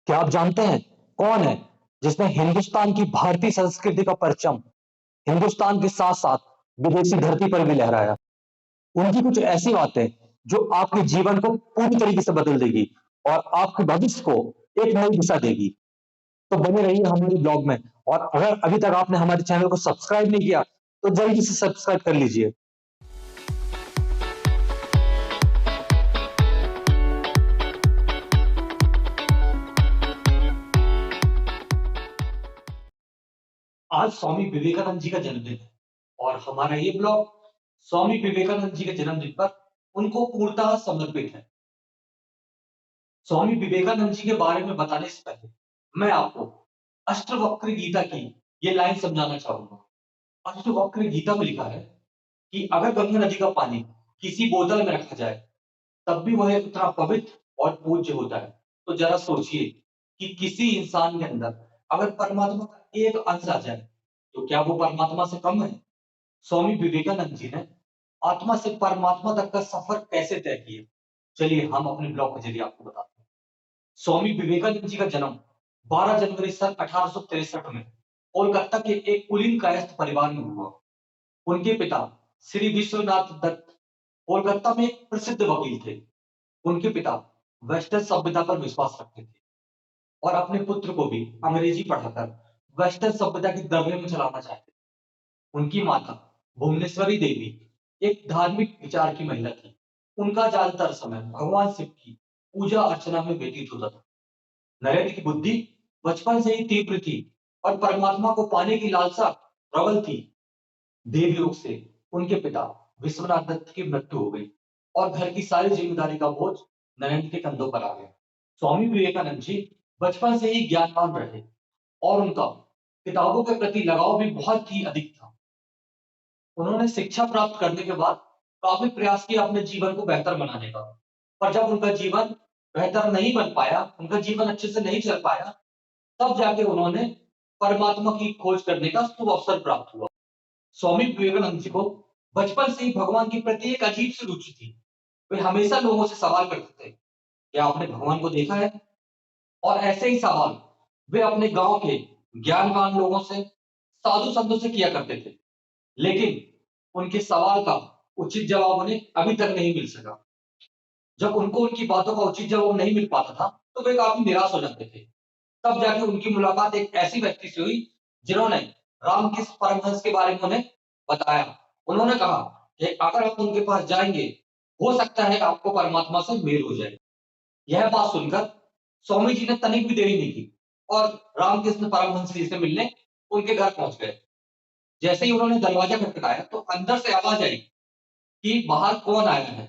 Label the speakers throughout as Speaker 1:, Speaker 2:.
Speaker 1: क्या आप जानते हैं कौन है जिसने हिंदुस्तान की भारतीय संस्कृति का परचम हिंदुस्तान के साथ साथ विदेशी धरती पर भी लहराया? उनकी कुछ ऐसी बातें जो आपके जीवन को पूरी तरीके से बदल देगी और आपके भविष्य को एक नई दिशा देगी। तो बने रहिए हमारे ब्लॉग में। और अगर अभी तक आपने हमारे चैनल को सब्सक्राइब नहीं किया तो जल्दी से सब्सक्राइब कर लीजिए। आज स्वामी विवेकानंद जी का जन्मदिन है और हमारा ये ब्लॉग स्वामी विवेकानंद जी के जन्मदिन पर उनको पूर्णतः समर्पित है। स्वामी विवेकानंद जी के बारे में बताने से पहले मैं आपको अष्टवक्र गीता की ये लाइन समझाना चाहूंगा। अष्टवक्र गीता में लिखा है कि अगर गंगा नदी का पानी किसी बोतल में रखा जाए तब भी वह उतना पवित्र और पूज्य होता है। तो जरा सोचिए कि किसी इंसान के अंदर अगर परमात्मा का एक अंश आ जाए तो क्या वो परमात्मा से कम है? स्वामी विवेकानंद जी ने आत्मा से परमात्मा तक का सफर कैसे तय किया, चलिए हम अपने ब्लॉग के जरिए आपको बताते हैं। स्वामी विवेकानंद जी का जन्म 12 जनवरी सन 1863 में कोलकाता के एक कुलीन कायस्थ परिवार में हुआ। उनके पिता श्री विश्वनाथ दत्त कोलकाता में एक प्रसिद्ध वकील थे। उनके पिता वेस्टर्न सभ्यता पर विश्वास रखते थे और अपने पुत्र को भी अंग्रेजी पढ़ाकर वेस्टर्न सभ्यता की दरगाह में चलाना चाहते थे। उनकी माता भुवनेश्वरी देवी एक धार्मिक विचार की महिला थी। उनका ज्यादातर समय भगवान शिव की पूजा अर्चना में व्यतीत होता था। नरेंद्र की बुद्धि बचपन से ही तीव्र थी और परमात्मा को पाने की लालसा प्रबल थी। देवयोग से उनके पिता विश्वनाथ दत्त की मृत्यु हो गई और घर की सारी जिम्मेदारी का बोझ नरेंद्र के कंधों पर आ गया। स्वामी विवेकानंद जी बचपन से ही ज्ञानवान रहे और उनका किताबों के प्रति लगाव भी बहुत ही अधिक था। उन्होंने शिक्षा प्राप्त करने के बाद काफी प्रयास किया अपने जीवन को बेहतर बनाने का, पर जब उनका जीवन बेहतर नहीं बन पाया, उनका जीवन अच्छे से नहीं चल पाया, तब जाके उन्होंने परमात्मा की खोज करने का शुभ अवसर प्राप्त हुआ। स्वामी विवेकानंद जी को बचपन से ही भगवान के प्रति एक अजीब सी रुचि थी। वे हमेशा लोगों से सवाल करते थे, क्या आपने भगवान को देखा है? और ऐसे ही सवाल वे अपने गांव के ज्ञानवान लोगों से, साधु संतों से किया करते थे, लेकिन उनके सवाल का उचित जवाब उन्हें अभी तक नहीं मिल सका। जब उनको उनकी बातों का उचित जवाब नहीं मिल पाता था तो वे काफी निराश हो जाते थे। तब जाके उनकी मुलाकात एक ऐसी व्यक्ति से हुई जिन्होंने रामकृष्ण परमहंस के बारे में उन्हें बताया। उन्होंने कहा कि अगर आप उनके पास जाएंगे हो सकता है आपको परमात्मा से मेल हो जाए। यह बात सुनकर स्वामी जी ने तनिक भी देरी नहीं की और रामकृष्ण परमहंस जी से मिलने उनके घर पहुंच गए। जैसे ही उन्होंने दरवाजा खटखटाया तो अंदर से आवाज आई कि बाहर कौन आया है।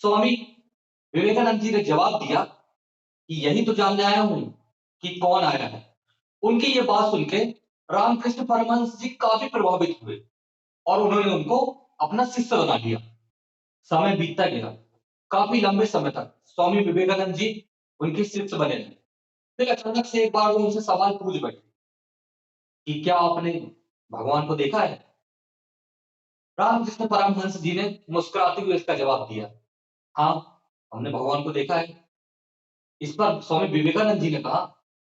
Speaker 1: स्वामी विवेकानंद जी ने जवाब दिया कि यही तो जानने आया हूं कि कौन आया है। उनकी ये बात सुन के रामकृष्ण परमहंस जी काफी प्रभावित हुए और उन्होंने उनको अपना शिष्य बना लिया। समय बीतता गया, काफी लंबे समय तक स्वामी विवेकानंद जी उनके शिष्य बने रहे। फिर अचानक से एक बार वो उनसे सवाल पूछ बैठे कि क्या आपने भगवान को देखा है? रामकृष्ण परमहंस जी ने मुस्कुराते हुए इसका जवाब दिया, हाँ, हमने भगवान को देखा है। इस पर स्वामी विवेकानंद जी ने कहा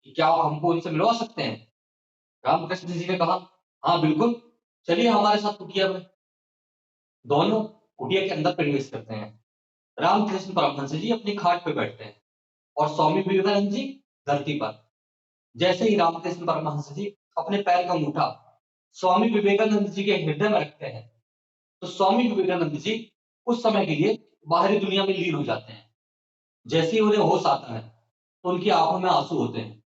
Speaker 1: कि क्या आप हमको उनसे मिलवा सकते हैं? रामकृष्ण जी ने कहा, हाँ बिल्कुल, चलिए हमारे साथ कुटिया में। दोनों कुटिया के अंदर प्रवेश करते हैं। रामकृष्ण परमहंस जी अपनी खाट पे बैठते हैं और स्वामी विवेकानंद जी धरती पर। जैसे ही रामकृष्ण परमहंस जी अपने पैर का अंगूठा स्वामी विवेकानंद जी के हृदय में रखते हैं तो स्वामी विवेकानंद जी कुछ समय के लिए बाहरी दुनिया में लीन हो जाते हैं। जैसे ही उन्हें होश आता है तो उनकी आंखों में आंसू होते हैं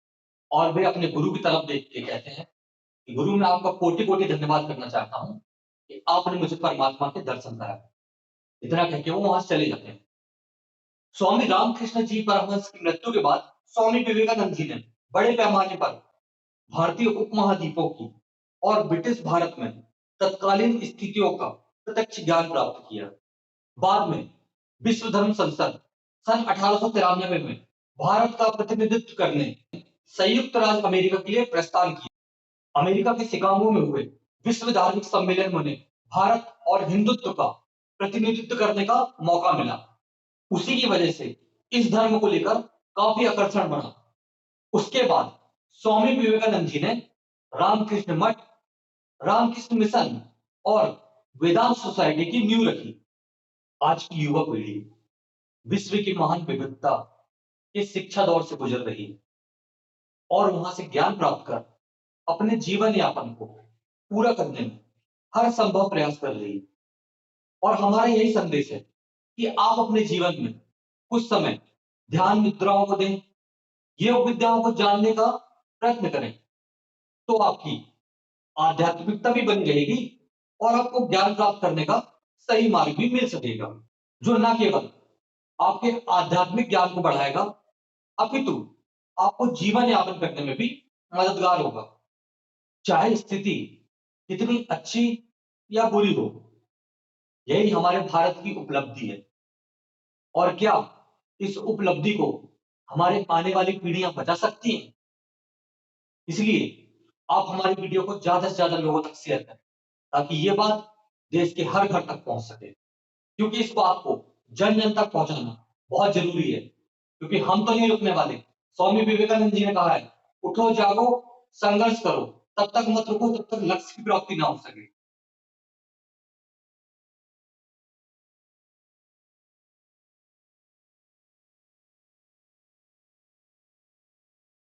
Speaker 1: और वे अपने गुरु की तरफ देख के कहते हैं कि गुरु, मैं आपका कोटि कोटि धन्यवाद करना चाहता हूं कि आपने मुझे परमात्मा के दर्शन कराया। इतना कह के वो वहां से चले जाते हैं। स्वामी रामकृष्ण जी परमहंस की मृत्यु के बाद स्वामी विवेकानंद जी ने बड़े पैमाने पर भारतीय उपमहाद्वीपों की और ब्रिटिश भारत में तत्कालीन स्थितियों का प्रत्यक्ष ज्ञान प्राप्त किया। बाद में विश्व धर्म संसद सन 1893 में भारत का प्रतिनिधित्व करने संयुक्त राज्य अमेरिका के लिए प्रस्थान किया। अमेरिका के शिकागो में हुए विश्व धार्मिक सम्मेलन में भारत और हिंदुत्व का प्रतिनिधित्व करने का मौका मिला। उसी की वजह से इस धर्म को लेकर काफी आकर्षण बढ़ा उसके बाद स्वामी विवेकानंद जी ने रामकृष्ण मठ, रामकृष्ण मिशन और वेदांत सोसाइटी की नींव रखी। आज की युवा पीढ़ी विश्व की महान विविधता के शिक्षा दौर से गुजर रही है और वहां से ज्ञान प्राप्त कर अपने जीवन यापन को पूरा करने में हर संभव प्रयास कर रही है। और हमारा यही संदेश है कि आप अपने जीवन में कुछ समय ध्यान मुद्राओं को दें, योग विद्याओं को जानने का प्रयत्न करें, तो आपकी आध्यात्मिकता भी बनी रहेगी और आपको ज्ञान प्राप्त करने का सही मार्ग भी मिल सकेगा, जो न केवल आपके आध्यात्मिक ज्ञान को बढ़ाएगा, अपितु आपको जीवन यापन करने में भी मददगार होगा। चाहे स्थिति कितनी अच्छी या बुरी हो, यही हमारे भारत की उपलब्धि है। और क्या इस उपलब्धि को हमारे आने वाली पीढ़ियां बचा सकती हैं? इसलिए आप हमारी वीडियो को ज्यादा से ज्यादा लोगों तक शेयर करें, ताकि ये बात देश के हर घर तक पहुंच सके। क्योंकि इस बात को जन जन तक पहुंचाना बहुत जरूरी है, क्योंकि हम तो नहीं रुकने वाले। स्वामी विवेकानंद जी ने कहा है, उठो जागो संघर्ष करो, तब तक मत रुको जब तक लक्ष्य की प्राप्ति ना हो सके।